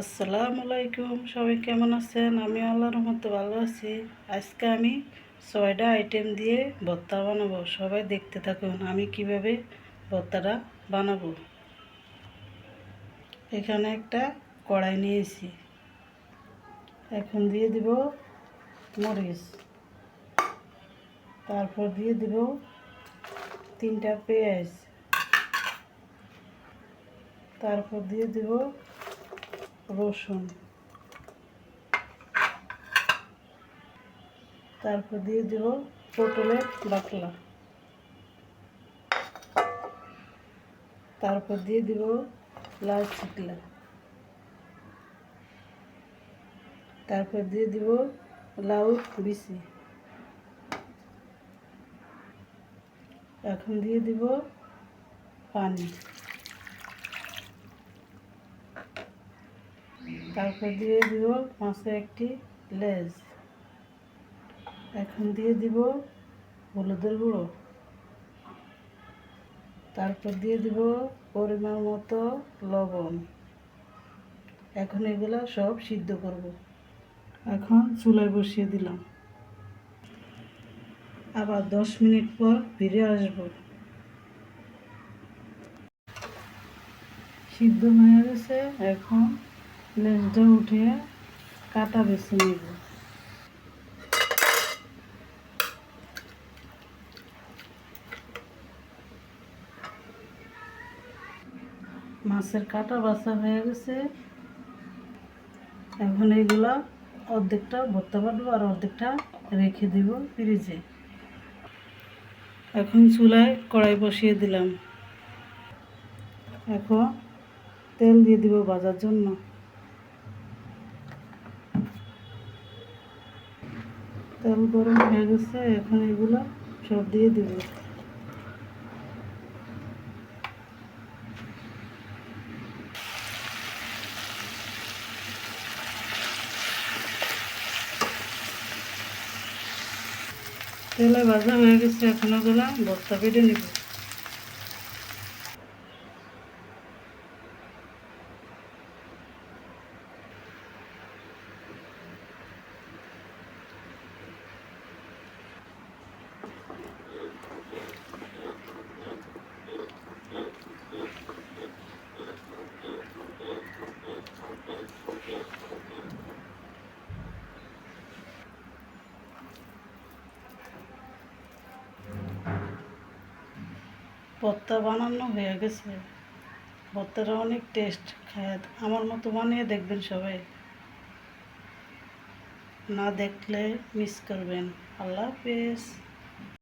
আসসালামু আলাইকুম, সবাই কেমন আছেন? আমি আল্লাহর রহমতে ভালো আছি। আজকে আমি 6টা আইটেম দিয়ে ভর্তা বানাবো। সবাই দেখতে থাকুন আমি কিভাবে ভর্তাটা বানাবো। এখানে একটা কড়াই নিয়েছি, এখন দিয়ে দিব মরিচ, তারপর দিয়ে দিব 3টা পেঁয়াজ, তারপর দিয়ে দিব রসুন, তারপর দিয়ে দেব পটলের বাকলা, তারপর দিয়ে দেব লাল চিকলা, তারপর দিয়ে দেব লাউ বিচি, এখন দিয়ে দেব পানি, তারপর দিয়ে দেব মাছের একটি লেজ, এখন দিয়ে দিব হলুদের গুঁড়ো, তারপর দিয়ে দিব পরিমাণ মতো লবণ। এখন এগুলো সব সিদ্ধ করব। এখন চুলায় বসিয়ে দিলাম, আবার 10 মিনিট পর ফিরে আসব। সিদ্ধ হয়ে গেছে, এখন লেজটা উঠিয়ে কাটা বেছে নেব। মাছের কাটা বাছা হয়ে গেছে, এখন এইগুলা অর্ধেকটা ভর্তা বাটবো আর অর্ধেকটা রেখে দিব ফ্রিজে। এখন চুলায় কড়াই বসিয়ে দিলাম, এখন তেল দিয়ে দিব ভাজার জন্য। তেল গরম হয়ে গেছে, এখন এগুলো সব দিয়ে দিব। তেলে ভাজা হয়ে গেছে, এখন ওগুলো ভর্তা বেটে নেব। ভর্তা বানানো হয়ে গেছে, ভর্তাটা অনেক টেস্ট, খায় আমার মতো বানিয়ে দেখবেন সবাই, না দেখলে মিস করবেন। আল্লাহ হাফেজ।